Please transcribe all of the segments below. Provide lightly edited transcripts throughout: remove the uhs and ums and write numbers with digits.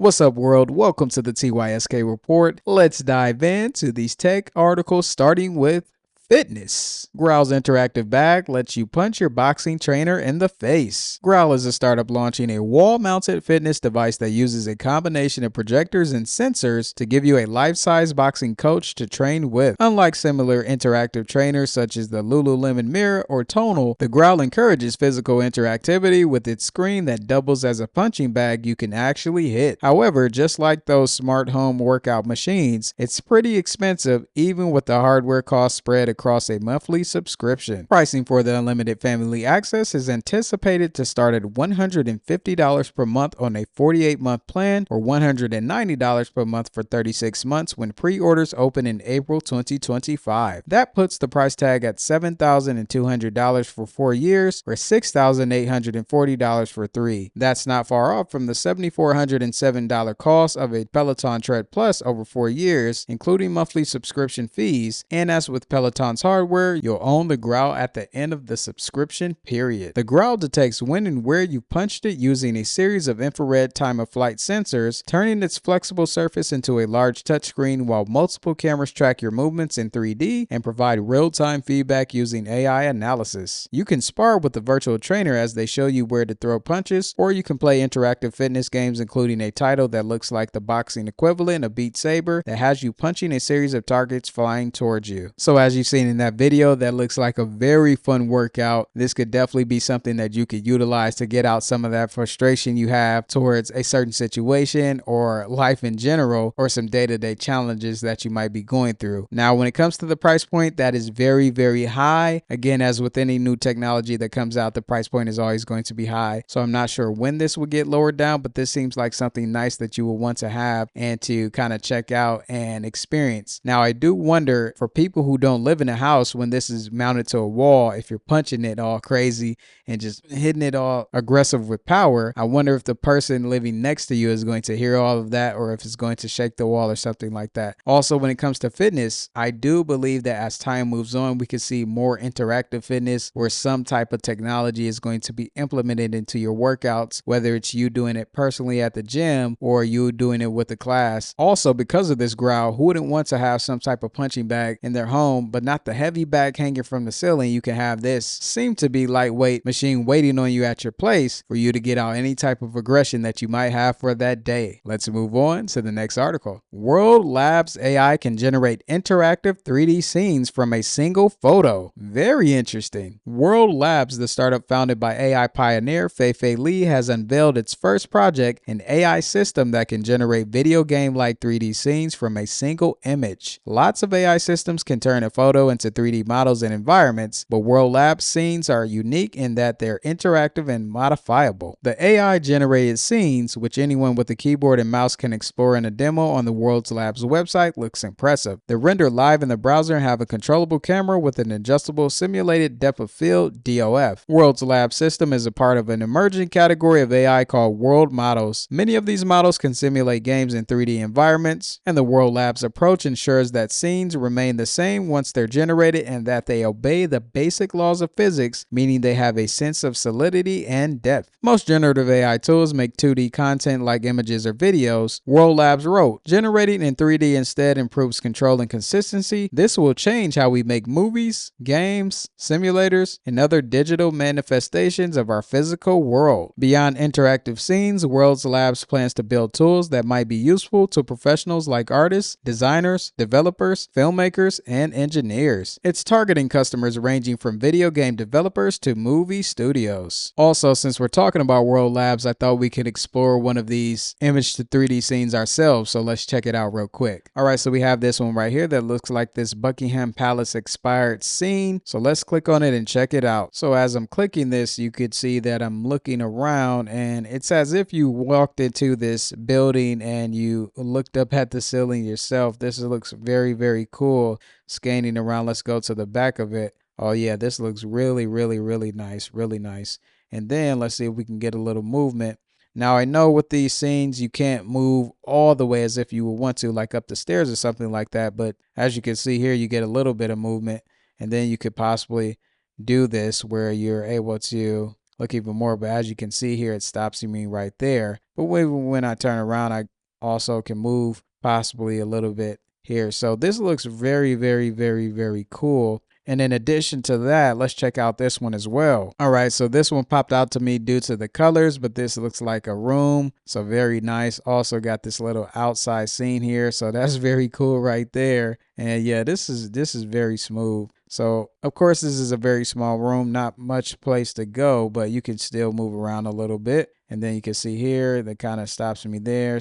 What's up, world? Welcome to the TYSK report. Let's dive into these tech articles, starting with fitness. Growl's interactive bag lets you punch your boxing trainer in the face. Growl is a startup launching a wall-mounted fitness device that uses a combination of projectors and sensors to give you a life-size boxing coach to train with. Unlike similar interactive trainers such as the Lululemon Mirror or Tonal, the Growl encourages physical interactivity with its screen that doubles as a punching bag you can actually hit. However, just like those smart home workout machines, it's pretty expensive even with the hardware cost spread across a monthly subscription. Pricing for the unlimited family access is anticipated to start at $150 per month on a 48-month plan or $190 per month for 36 months when pre-orders open in April 2025. That puts the price tag at $7,200 for 4 years or $6,840 for 3. That's not far off from the $7,407 cost of a Peloton Tread Plus over 4 years, including monthly subscription fees, and as with Peloton's hardware, you'll own the Growl at the end of the subscription period. The Growl detects when and where you punched it using a series of infrared time-of-flight sensors, turning its flexible surface into a large touchscreen while multiple cameras track your movements in 3D and provide real-time feedback using AI analysis. You can spar with the virtual trainer as they show you where to throw punches, or you can play interactive fitness games including a title that looks like the boxing equivalent of Beat Saber that has you punching a series of targets flying towards you. So as you've seen in that video, that looks like a very fun workout. This could definitely be something that you could utilize to get out some of that frustration you have towards a certain situation or life in general, or some day-to-day challenges that you might be going through. Now, when it comes to the price point, that is very, very high. Again, as with any new technology that comes out, the price point is always going to be high. So I'm not sure when this will get lowered down, but this seems like something nice that you will want to have and to kind of check out and experience. Now, I do wonder, for people who don't live in a house, when this is mounted to a wall, if you're punching it all crazy and just hitting it all aggressive with power, I wonder if the person living next to you is going to hear all of that, or if it's going to shake the wall or something like that. Also, when it comes to fitness, I do believe that as time moves on, we could see more interactive fitness where some type of technology is going to be implemented into your workouts, whether it's you doing it personally at the gym or you doing it with a class. Also, because of this Growl, who wouldn't want to have some type of punching bag in their home, but not the heavy bag hanging from the ceiling? You can have this seem to be lightweight machine waiting on you at your place for you to get out any type of aggression that you might have for that day. Let's move on to the next article. World Labs AI can generate interactive 3D scenes from a single photo. Very interesting. World Labs, the startup founded by AI pioneer Fei Li, has unveiled its first project, an AI system that can generate video game-like 3D scenes from a single image. Lots of AI systems can turn a photo into 3D models and environments, but World Labs scenes are unique in that they're interactive and modifiable. The AI-generated scenes, which anyone with a keyboard and mouse can explore in a demo on the World Labs website, looks impressive. They're rendered live in the browser and have a controllable camera with an adjustable simulated depth of field (DOF). World Labs system is a part of an emerging category of AI called world models. Many of these models can simulate games in 3D environments, and the World Labs approach ensures that scenes remain the same once they're generated and that they obey the basic laws of physics, meaning they have a sense of solidity and depth. Most generative AI tools make 2D content like images or videos. World Labs wrote, "Generating in 3D instead improves control and consistency. This will change how we make movies, games, simulators, and other digital manifestations of our physical world." Beyond interactive scenes, World Labs plans to build tools that might be useful to professionals like artists, designers, developers, filmmakers, and engineers. It's targeting customers ranging from video game developers to movie studios. Also, since we're talking about World Labs, I thought we could explore one of these image to 3D scenes ourselves, so let's check it out real quick. Alright, so we have this one right here that looks like this Buckingham Palace expired scene, so let's click on it and check it out. So as I'm clicking this, you could see that I'm looking around, and it's as if you walked into this building and you looked up at the ceiling yourself. This looks very, very cool. Scanning around, let's go to the back of it. Oh yeah, this looks really, really, really nice, really nice. And then let's see if we can get a little movement. Now, I know with these scenes, you can't move all the way as if you would want to, like up the stairs or something like that. But as you can see here, you get a little bit of movement, and then you could possibly do this where you're able to look even more. But as you can see here, it stops me right there. But when I turn around, I also can move possibly a little bit here. So this looks very, very, very, very cool. And in addition to that, let's check out this one as well. All right, so this one popped out to me due to the colors, but this looks like a room. So very nice. Also got this little outside scene here. So that's very cool right there. And yeah, this is very smooth. So of course, this is a very small room, not much place to go, but you can still move around a little bit. And then you can see here, that kind of stops me there,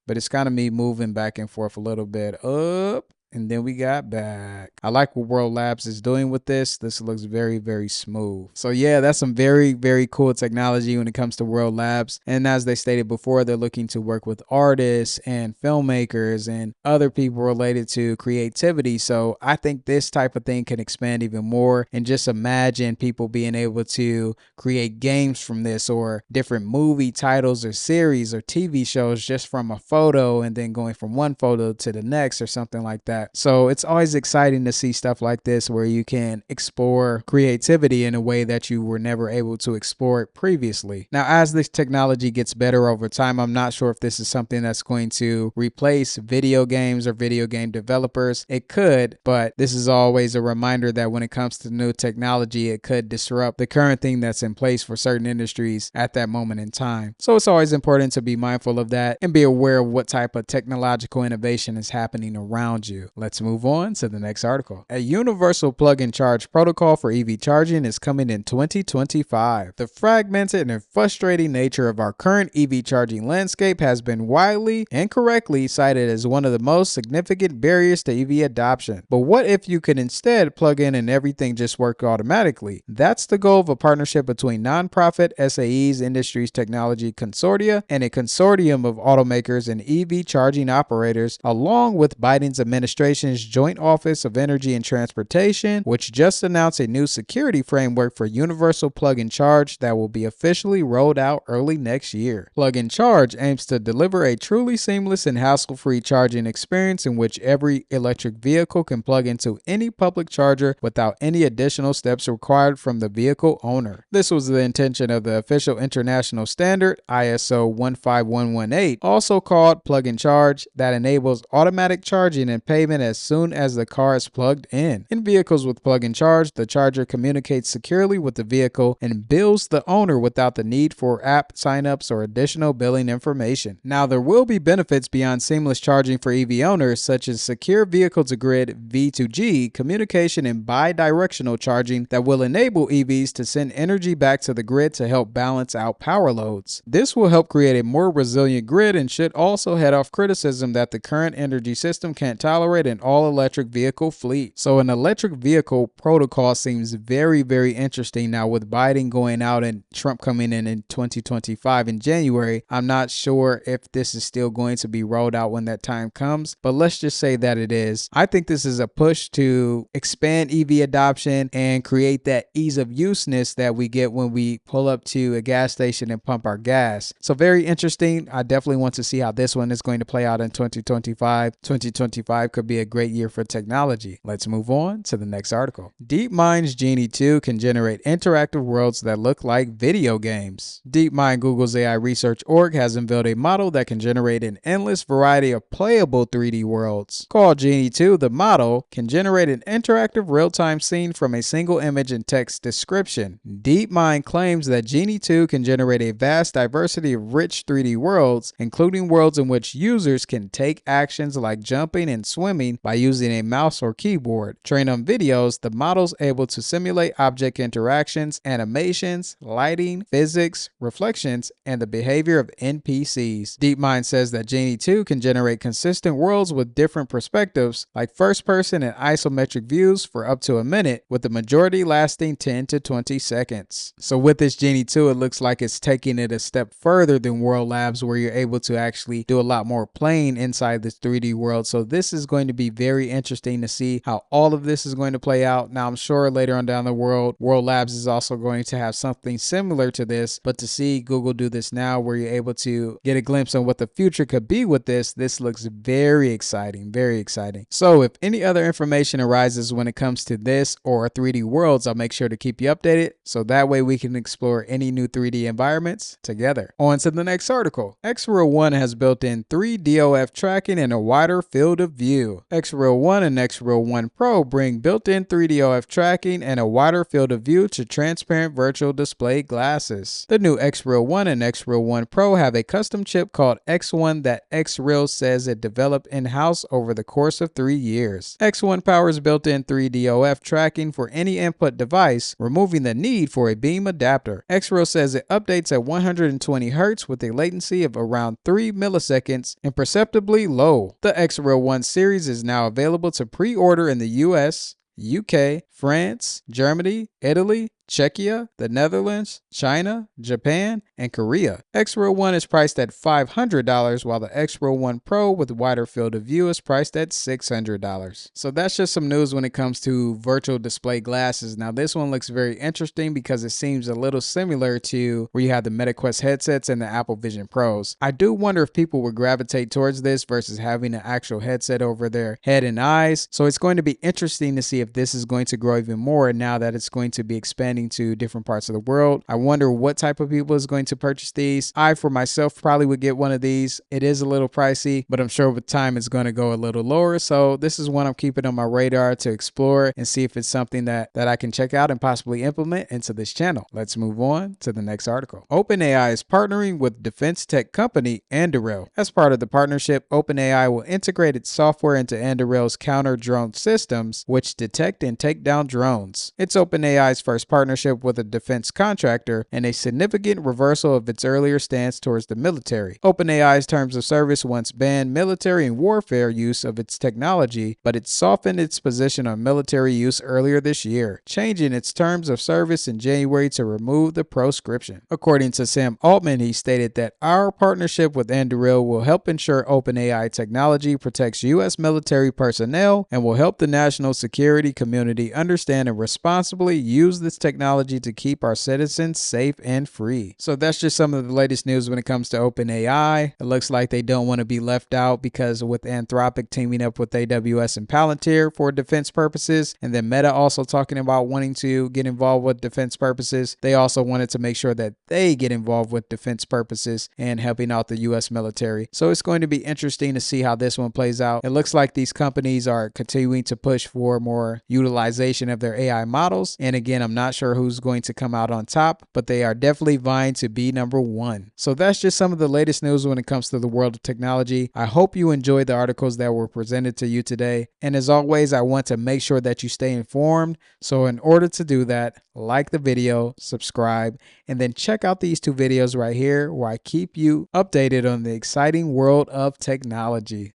but it's kind of me moving back and forth a little bit up. And then we got back. I like what World Labs is doing with this. This looks very, very smooth. So yeah, that's some very, very cool technology when it comes to World Labs. And as they stated before, they're looking to work with artists and filmmakers and other people related to creativity. So I think this type of thing can expand even more. And just imagine people being able to create games from this, or different movie titles or series or TV shows just from a photo, and then going from one photo to the next or something like that. So it's always exciting to see stuff like this where you can explore creativity in a way that you were never able to explore it previously. Now, as this technology gets better over time, I'm not sure if this is something that's going to replace video games or video game developers. It could, but this is always a reminder that when it comes to new technology, it could disrupt the current thing that's in place for certain industries at that moment in time. So it's always important to be mindful of that and be aware of what type of technological innovation is happening around you. Let's move on to the next article. A universal plug-and charge protocol for EV charging is coming in 2025. The fragmented and frustrating nature of our current EV charging landscape has been widely and correctly cited as one of the most significant barriers to EV adoption. But what if you could instead plug in and everything just work automatically? That's the goal of a partnership between nonprofit SAE's Industries Technology Consortia and a consortium of automakers and EV charging operators, along with Biden's administration's Joint Office of Energy and Transportation, which just announced a new security framework for universal plug-and charge that will be officially rolled out early next year. Plug-and charge aims to deliver a truly seamless and hassle-free charging experience in which every electric vehicle can plug into any public charger without any additional steps required from the vehicle owner. This was the intention of the official international standard ISO 15118, also called plug-and charge, that enables automatic charging and payment as soon as the car is plugged in. In vehicles with plug-and charge, the charger communicates securely with the vehicle and bills the owner without the need for app signups or additional billing information. Now, there will be benefits beyond seamless charging for EV owners, such as secure vehicle-to-grid V2G communication and bi-directional charging that will enable EVs to send energy back to the grid to help balance out power loads. This will help create a more resilient grid and should also head off criticism that the current energy system can't tolerate an all-electric vehicle fleet. So an electric vehicle protocol seems very, very interesting. Now, with Biden going out and Trump coming in 2025 in January, I'm not sure if this is still going to be rolled out when that time comes, but let's just say that it is. I think this is a push to expand EV adoption and create that ease of useness that we get when we pull up to a gas station and pump our gas. So very interesting. I definitely want to see how this one is going to play out in 2025. 2025 could be a great year for technology. Let's move on to the next article. DeepMind's Genie 2 can generate interactive worlds that look like video games. DeepMind, Google's AI research org, has unveiled a model that can generate an endless variety of playable 3D worlds. Called Genie 2, the model can generate an interactive real-time scene from a single image and text description. DeepMind claims that Genie 2 can generate a vast diversity of rich 3D worlds, including worlds in which users can take actions like jumping and swimming by using a mouse or keyboard. Trained on videos, the model's able to simulate object interactions, animations, lighting, physics, reflections, and the behavior of NPCs. DeepMind says that Genie 2 can generate consistent worlds with different perspectives, like first-person and isometric views for up to a minute, with the majority lasting 10 to 20 seconds. So with this Genie 2, it looks like it's taking it a step further than World Labs, where you're able to actually do a lot more playing inside this 3D world. So this is going going to be very interesting to see how all of this is going to play out. Now, I'm sure later on down the world Labs is also going to have something similar to this, but to see Google do this now where you're able to get a glimpse on what the future could be with this looks very exciting, very exciting. So if any other information arises when it comes to this or 3D worlds, I'll make sure to keep you updated so that way we can explore any new 3D environments together. On to the next article. Xreal 1 has built-in 3DOF tracking and a wider field of view. Xreal 1 and Xreal 1 Pro bring built-in 3DOF tracking and a wider field of view to transparent virtual display glasses. The new Xreal 1 and Xreal 1 Pro have a custom chip called X1 that Xreal says it developed in-house over the course of 3 years. X1 powers built-in 3DOF tracking for any input device, removing the need for a beam adapter. Xreal says it updates at 120 Hz with a latency of around 3 milliseconds and perceptibly low. The Xreal 1 series is now available to pre-order in the US, UK, France, Germany, Italy, Czechia, the Netherlands, China, Japan, and Korea. Xreal 1 is priced at $500, while the Xreal 1 Pro with wider field of view is priced at $600. So that's just some news when it comes to virtual display glasses. Now this one looks very interesting because it seems a little similar to where you have the MetaQuest headsets and the Apple Vision Pros. I do wonder if people would gravitate towards this versus having an actual headset over their head and eyes. So it's going to be interesting to see if this is going to grow even more now that it's going to be expanding to different parts of the world. I wonder what type of people is going to purchase these. I, for myself, probably would get one of these. It is a little pricey, but I'm sure with time it's going to go a little lower. So this is one I'm keeping on my radar to explore and see if it's something that I can check out and possibly implement into this channel. Let's move on to the next article. OpenAI is partnering with defense tech company Anduril. As part of the partnership, OpenAI will integrate its software into Anduril's counter-drone systems, which detect and take down drones. It's OpenAI's first partnership with a defense contractor and a significant reversal of its earlier stance towards the military. OpenAI's terms of service once banned military and warfare use of its technology, but it softened its position on military use earlier this year, changing its terms of service in January to remove the proscription. According to Sam Altman, he stated that our partnership with Anduril will help ensure OpenAI technology protects U.S. military personnel and will help the national security community understand and responsibly use this technology to keep our citizens safe and free. So that's just some of the latest news when it comes to OpenAI. It looks like they don't want to be left out because with Anthropic teaming up with AWS and Palantir for defense purposes, and then Meta also talking about wanting to get involved with defense purposes, they also wanted to make sure that they get involved with defense purposes and helping out the U.S. military. So it's going to be interesting to see how this one plays out. It looks like these companies are continuing to push for more utilization of their AI models. And again, I'm not sure who's going to come out on top, but they are definitely vying to be number one. So that's just some of the latest news when it comes to the world of technology. I hope you enjoyed the articles that were presented to you today. And as always, I want to make sure that you stay informed. So in order to do that, like the video, subscribe, and then check out these 2 videos right here where I keep you updated on the exciting world of technology.